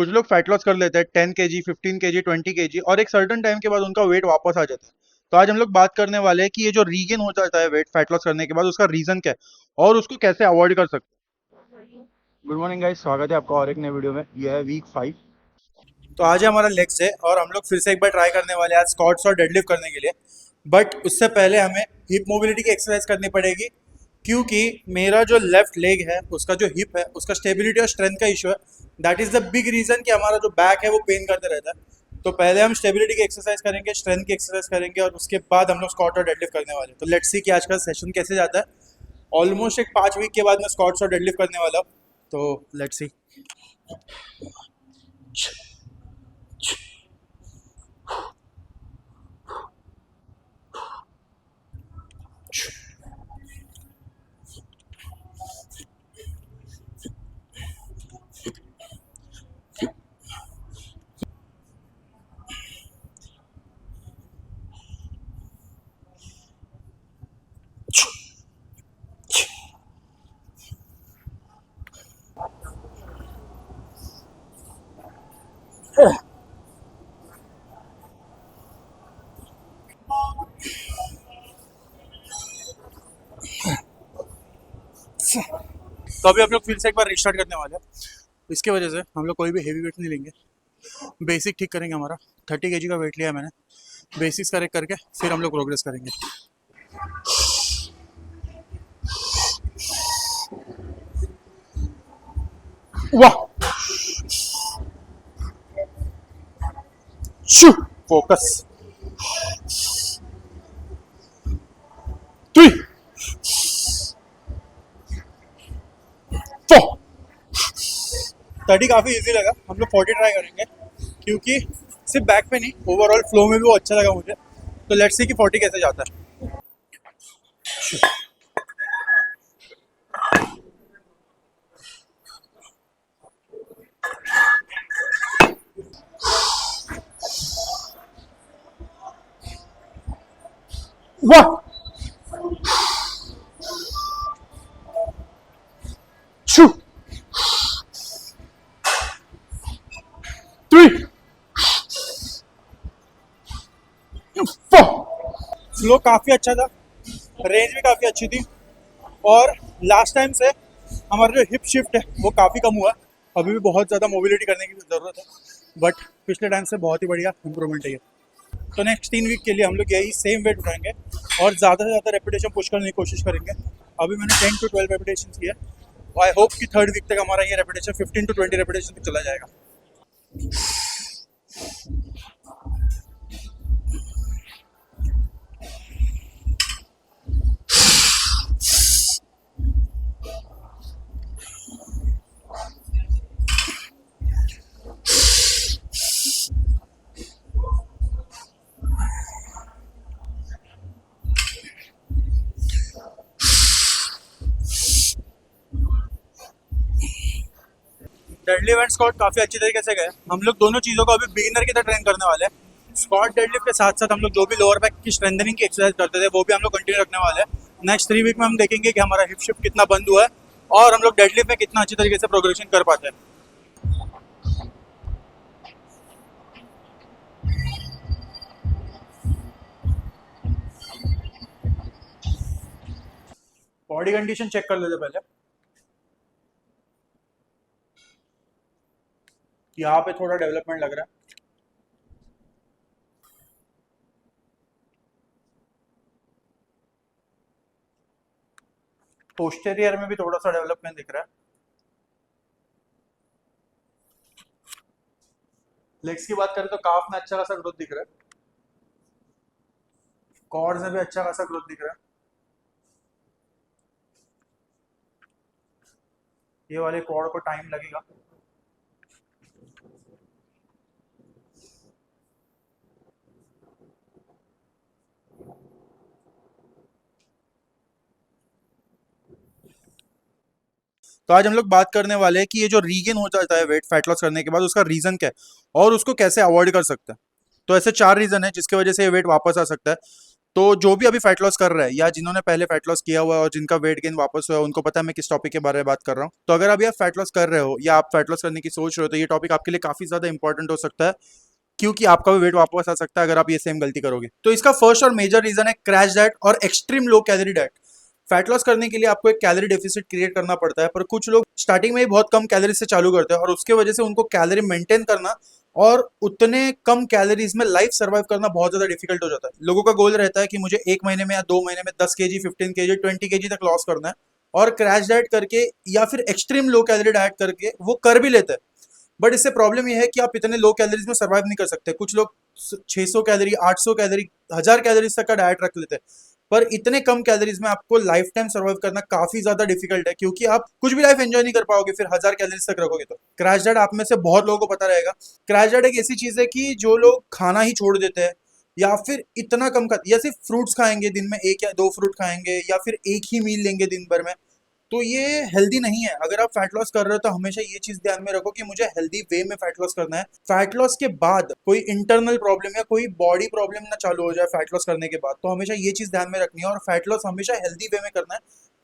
कुछ लोग fat loss कर लेते हैं 10 kg 15 kg 20 kg और एक सर्टन टाइम के बाद उनका वेट वापस आ जाता है। तो आज हम लोग बात करने वाले हैं कि ये जो रीगेन हो जाता है वेट फैट लॉस करने के बाद उसका रीजन क्या है और उसको कैसे अवॉइड कर सकते हैं। गुड मॉर्निंग गाइस, स्वागत है आपका और एक नए वीडियो में। यह है वीक 5। तो आज है हमारा लेग्स है और हम लोग फिर से एक बार ट्राई करने वाले हैं आज स्क्वाट्स और डेडलिफ्ट करने के लिए। बट उससे पहले हमें हिप मोबिलिटी की एक्सरसाइज करनी पड़ेगी, क्योंकि मेरा जो लेफ्ट लेग है उसका जो हिप है उसका स्टेबिलिटी और स्ट्रेंथ का इशू है। That is the big reason कि हमारा जो बैक है वो पेन करते रहता है। तो पहले हम स्टेबिलिटी की एक्सरसाइज करेंगे, स्ट्रेंथ की एक्सरसाइज करेंगे और उसके बाद हम लोग स्क्वाट और डेडलिफ्ट करने वाले हैं। तो लेट्स सी कि आज का सेशन कैसे जाता है। ऑलमोस्ट एक 5 वीक के बाद मैं स्क्वाट्स और डेडलिफ्ट करने वाला हूँ। तो लेट्स सी। तो अभी हम लोग फिर से एक बार रिस्टार्ट करने वाले हैं। इसके वजह से हम लोग कोई भी हेवी वेट नहीं लेंगे, बेसिक ठीक करेंगे। हमारा 30 kg का वेट लिया मैंने, बेसिक्स करेक्ट करके फिर हम लोग प्रोग्रेस करेंगे। वाह, शू, फोकस, 3 4। 30 काफ़ी इजी लगा, हम लोग 40 ट्राई करेंगे, क्योंकि सिर्फ बैक पे नहीं ओवरऑल फ्लो में भी वो अच्छा लगा मुझे। तो लेट्स सी कि 40 कैसे जाता है। वाह, शू, 3 4। फ्लो काफ़ी अच्छा था, रेंज भी काफ़ी अच्छी थी और लास्ट टाइम से हमारा जो हिप शिफ्ट है वो काफ़ी कम हुआ। अभी भी बहुत ज़्यादा मोबिलिटी करने की ज़रूरत है, बट पिछले टाइम से बहुत ही बढ़िया इंप्रूवमेंट है ये। तो नेक्स्ट 3 वीक के लिए हम लोग यही सेम वेट उठाएंगे और ज़्यादा से ज़्यादा रेपिटेशन पुश करने की कोशिश करेंगे। अभी मैंने 10 to 12 रेपिटेशन किया। आई होप कि थर्ड वीक तक हमारा ये रेपिटेशन 15 to 20 रेपिटेशन तक चला जाएगा। डेडलिफ्ट एंड स्क्वाट काफ़ी अच्छी तरीके से गए। हम लोग दोनों चीज़ों को अभी बिगिनर की तरह ट्रेन करने वाले हैं। स्क्वाट डेडलिफ्ट के साथ साथ हम लोग जो भी लोअर बैक की स्ट्रेंथनिंग की एक्सरसाइज करते थे वो भी हम लोग कंटिन्यू रखने वाले हैं। नेक्स्ट 3 वीक में हम देखेंगे कि हमारा हिप शिफ्ट कितना बंद हुआ है और हम लोग डेडलिफ्ट में कितना अच्छी तरीके से प्रोग्रेशन कर पाते हैं। बॉडी कंडीशन चेक कर लेते पहले। यहाँ पे थोड़ा डेवलपमेंट लग रहा है। पोस्टेरियर में भी थोड़ा सा डेवलपमेंट दिख रहा है। लेग्स की बात करें तो काफ में अच्छा खासा ग्रोथ दिख रहा है, कॉर्ड्स में भी अच्छा खासा ग्रोथ दिख रहा है। ये वाले कॉर्ड को टाइम लगेगा। तो आज हम लोग बात करने वाले हैं कि ये जो रीगेन हो जाता है वेट फैट लॉस करने के बाद उसका रीजन क्या है और उसको कैसे अवॉइड कर सकते हैं। तो ऐसे 4 रीजन है जिसकी वजह से ये वेट वापस आ सकता है। तो जो भी अभी फैट लॉस कर रहा है या जिन्होंने पहले फैट लॉस किया हुआ है और जिनका वेट गेन वापस हुआ है, उनको पता है मैं किस टॉपिक के बारे में बात कर रहा हूँ। तो अगर अभी आप फैट लॉस कर रहे हो या आप फैट लॉस करने की सोच रहे हो, तो ये टॉपिक आपके लिए काफी ज्यादा इंपॉर्टेंट हो सकता है, क्योंकि आपका भी वेट वापस आ सकता है अगर आप ये सेम गलती करोगे। तो इसका फर्स्ट और मेजर रीजन है क्रैश डाइट और extreme low calorie diet. Fat loss करने के लिए आपको एक कैलोरी डेफिसिट क्रिएट करना पड़ता है, पर कुछ लोग स्टार्टिंग में ही बहुत कम कैलोरी से चालू करते हैं और उसके वजह से उनको कैलोरी मेंटेन करना और उतने कम कैलोरीज में लाइफ सर्वाइव करना बहुत ज्यादा डिफिकल्ट हो जाता है। लोगों का गोल रहता है कि मुझे 1 महीने में या 2 महीने में 10 kg, 15 kg, 20 kg तक लॉस करना है, और क्रैश डाइट करके या फिर एक्सट्रीम लो कैलोरी डाइट करके वो कर भी लेते हैं। बट इससे प्रॉब्लम यह है कि आप इतने लो कैलोरीज में सर्वाइव नहीं कर सकते। कुछ लोग 600 कैलोरी, 800 कैलोरी, 1000 कैलोरीज तक का डाइट रख लेते हैं, पर इतने कम कैलोरीज में आपको लाइफ टाइम सर्वाइव करना काफी ज्यादा डिफिकल्ट है, क्योंकि आप कुछ भी लाइफ एंजॉय नहीं कर पाओगे फिर 1000 कैलोरीज तक रखोगे तो। क्रैश डाइट आप में से बहुत लोगों को पता रहेगा। क्रैश डाइट एक ऐसी चीज है कि जो लोग खाना ही छोड़ देते हैं या फिर इतना कम खा, या सिर्फ फ्रूट्स खाएंगे, दिन में 1 या 2 फ्रूट खाएंगे, या फिर एक ही मील लेंगे दिन भर में, तो ये हेल्दी नहीं है। अगर आप फैट लॉस कर रहे हो तो हमेशा ये चीज ध्यान में रखो कि मुझे हेल्दी वे में फैट लॉस करना है। फैट लॉस के बाद कोई इंटरनल प्रॉब्लम या कोई बॉडी प्रॉब्लम ना चालू हो जाए फैट लॉस करने के बाद, तो हमेशा ये चीज ध्यान में रखनी है। और फैट लॉस हमेशा हेल्दी वे में करना है,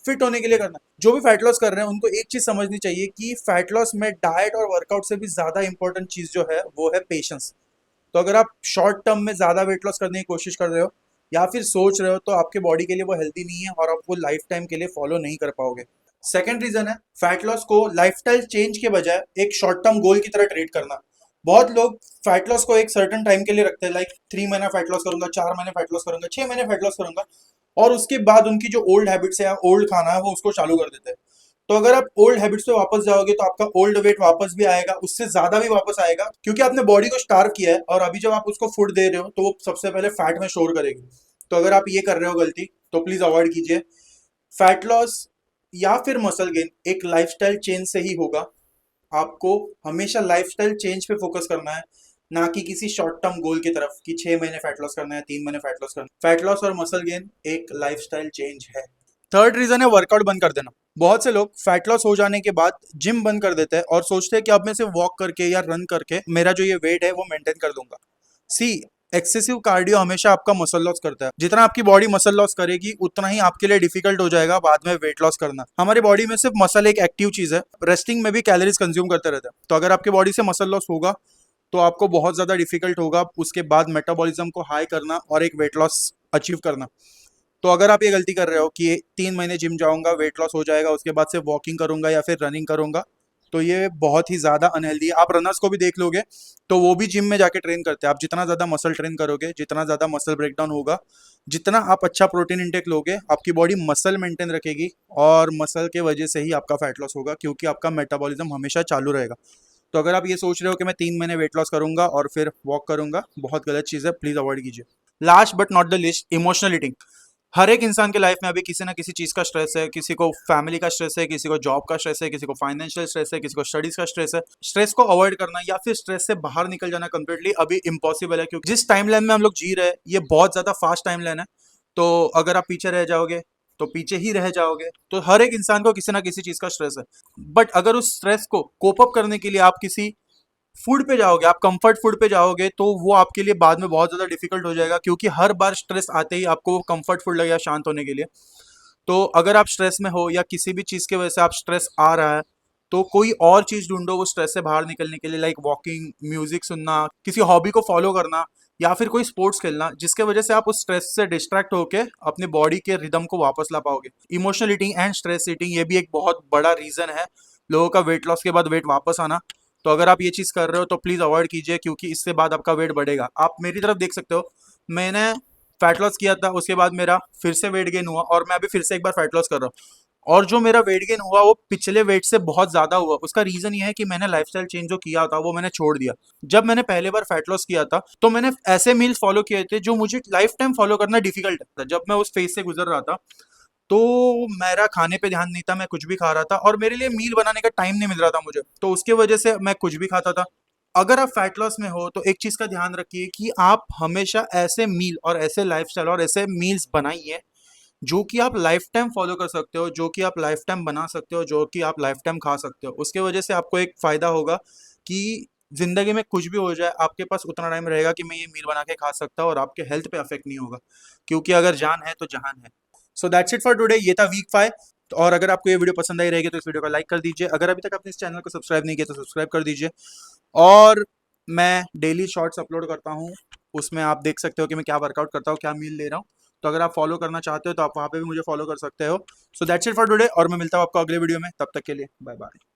फिट होने के लिए करना है। जो भी फैट लॉस कर रहे हैं उनको एक चीज समझनी चाहिए कि फैट लॉस में डाइट और वर्कआउट से भी ज्यादा इंपॉर्टेंट चीज जो है वो है पेशेंस। तो अगर आप शॉर्ट टर्म में ज्यादा वेट लॉस करने की कोशिश कर रहे हो या फिर सोच रहे हो, तो आपके बॉडी के लिए वो हेल्दी नहीं है और आप वो लाइफ टाइम के लिए फॉलो नहीं कर पाओगे। सेकेंड रीजन है फैट लॉस को लाइफस्टाइल चेंज के बजाय एक शॉर्ट टर्म गोल की तरह ट्रीट करना। बहुत लोग फैट लॉस को एक सर्टन टाइम के लिए रखते हैं, लाइक 3 महीना फैट लॉस करूंगा, 4 महीने फैट लॉस करूंगा, 6 महीने फैट लॉस करूंगा, और उसके बाद उनकी जो ओल्ड हैबिट्स है या ओल्ड खाना है वो उसको चालू कर देते हैं। तो अगर आप ओल्ड हैबिट्स पे वापस जाओगे तो आपका ओल्ड वेट वापस भी आएगा, उससे ज्यादा भी वापस आएगा, क्योंकि आपने बॉडी को स्टार्व किया है और अभी जब आप उसको फूड दे रहे हो तो वो सबसे पहले फैट में स्टोर करेगी। तो अगर आप ये कर रहे हो गलती, तो प्लीज अवॉइड कीजिए। फैट लॉस या फिर मसल गेन एक लाइफस्टाइल चेंज से ही होगा। आपको हमेशा लाइफस्टाइल चेंज पे फोकस करना है, ना कि किसी शॉर्ट टर्म गोल की तरफ कि 6 महीने फैट लॉस करना है, 3 महीने फैट लॉस करना है। फैट लॉस और मसल गेन एक लाइफस्टाइल चेंज है। थर्ड रीजन है वर्कआउट बंद कर देना। बहुत से लोग फैट लॉस हो जाने के बाद जिम बंद कर देते हैं और सोचते हैं कि अब मैं सिर्फ वॉक करके या रन करके मेरा जो ये वेट है वो मेंटेन कर दूंगा। सी, एक्सेसिव कार्डियो हमेशा आपका मसल लॉस करता है। जितना आपकी बॉडी मसल लॉस करेगी उतना ही आपके लिए डिफिकल्ट हो जाएगा बाद में वेट लॉस करना। हमारी बॉडी में सिर्फ मसल एक एक्टिव चीज है, रेस्टिंग में भी कैलोरीज कंज्यूम करते रहते हैं। तो अगर आपकी बॉडी से मसल लॉस होगा तो आपको बहुत ज्यादा डिफिकल्ट होगा उसके बाद मेटाबॉलिज्म को हाई करना और एक वेट लॉस अचीव करना। तो अगर आप ये गलती कर रहे हो कि 3 महीने जिम जाऊंगा, वेट लॉस हो जाएगा, उसके बाद से वॉकिंग करूंगा या फिर रनिंग करूंगा, तो ये बहुत ही ज्यादा अनहेल्दी है। आप रनर्स को भी देख लोगे तो वो भी जिम में जाके ट्रेन करते हैं। आप जितना ज्यादा मसल ट्रेन करोगे, जितना ज्यादा मसल ब्रेकडाउन होगा, जितना आप अच्छा प्रोटीन इंटेक लोगे, आपकी बॉडी मसल मेंटेन रखेगी और मसल के वजह से ही आपका फैट लॉस होगा, क्योंकि आपका मेटाबॉलिज्म हमेशा चालू रहेगा। तो अगर आप ये सोच रहे हो कि मैं 3 महीने वेट लॉस करूंगा और फिर वॉक करूंगा, बहुत गलत चीज है, प्लीज अवॉइड कीजिए। Last but not the list, emotional eating. हर एक इंसान के लाइफ में अभी किसी ना किसी चीज का स्ट्रेस है। किसी को फैमिली का स्ट्रेस है, किसी को जॉब का स्ट्रेस है, किसी को फाइनेंशियल स्ट्रेस है, किसी को स्टडीज का स्ट्रेस है। स्ट्रेस को अवॉइड करना या फिर स्ट्रेस से बाहर निकल जाना कंप्लीटली अभी इम्पॉसिबल है, क्योंकि जिस टाइम लाइन में हम लोग जी रहे हैं ये बहुत ज्यादा फास्ट टाइम लाइन है। तो अगर आप पीछे रह जाओगे तो पीछे ही रह जाओगे। तो हर एक इंसान को किसी ना किसी चीज का स्ट्रेस है, बट अगर उस स्ट्रेस को कोप अप करने के लिए आप किसी फूड पे जाओगे, आप कंफर्ट फूड पे जाओगे, तो वो आपके लिए बाद में बहुत ज्यादा डिफिकल्ट हो जाएगा, क्योंकि हर बार स्ट्रेस आते ही आपको कंफर्ट फूड लगेगा शांत होने के लिए। तो अगर आप स्ट्रेस में हो या किसी भी चीज की वजह से आप स्ट्रेस आ रहा है, तो कोई और चीज ढूंढो वो स्ट्रेस से बाहर निकलने के लिए, लाइक वॉकिंग, म्यूजिक सुनना, किसी हॉबी को फॉलो करना, या फिर कोई स्पोर्ट्स खेलना, जिसके वजह से आप उस स्ट्रेस से डिस्ट्रैक्ट होके अपने बॉडी के रिदम को वापस ला पाओगे। Emotional eating and stress eating ये भी एक बहुत बड़ा रीजन है लोगों का वेट लॉस के बाद वेट वापस आना। तो अगर आप ये चीज कर रहे हो तो प्लीज अवॉइड कीजिए, क्योंकि इससे बाद आपका वेट बढ़ेगा। आप मेरी तरफ देख सकते हो, मैंने फैट लॉस किया था, उसके बाद मेरा फिर से वेट गेन हुआ और मैं अभी फिर से एक बार फैट लॉस कर रहा हूँ। और जो मेरा वेट गेन हुआ वो पिछले वेट से बहुत ज्यादा हुआ। उसका रीजन ये है कि मैंने लाइफस्टाइल चेंज जो किया था वो मैंने छोड़ दिया। जब मैंने पहले बार फैट लॉस किया था तो मैंने ऐसे मील्स फॉलो किए थे जो मुझे लाइफ टाइम फॉलो करना डिफिकल्ट था। जब मैं उस फेज से गुजर रहा था तो मेरा खाने पे ध्यान नहीं था, मैं कुछ भी खा रहा था और मेरे लिए मील बनाने का टाइम नहीं मिल रहा था मुझे, तो उसके वजह से मैं कुछ भी खाता था। अगर आप फैट लॉस में हो तो एक चीज का ध्यान रखिए कि आप हमेशा ऐसे मील और ऐसे लाइफस्टाइल और ऐसे मील्स बनाइए जो कि आप लाइफ टाइम फॉलो कर सकते हो, जो कि आप लाइफ टाइम बना सकते हो, जो कि आप लाइफ टाइम खा सकते हो। उसके वजह से आपको एक फायदा होगा कि जिंदगी में कुछ भी हो जाए आपके पास उतना टाइम रहेगा कि मैं ये मील बना के खा सकता हूँ और आपके हेल्थ पे अफेक्ट नहीं होगा, क्योंकि अगर जान है तो जहान है। So that's it for today, ये था वीक 5। और अगर आपको ये वीडियो पसंद आई रहेगी तो इस वीडियो को लाइक कर दीजिए, अगर अभी तक आपने इस चैनल को सब्सक्राइब नहीं किया तो सब्सक्राइब कर दीजिए। और मैं डेली शॉर्ट्स अपलोड करता हूँ, उसमें आप देख सकते हो कि मैं क्या वर्कआउट करता हूँ, क्या मील ले रहा हूँ। तो अगर आप फॉलो करना चाहते हो तो आप वहाँ पे भी मुझे फॉलो कर सकते हो। So that's it for today, और मैं मिलता हूँ आपको अगले वीडियो में, तब तक के लिए बाय बाय।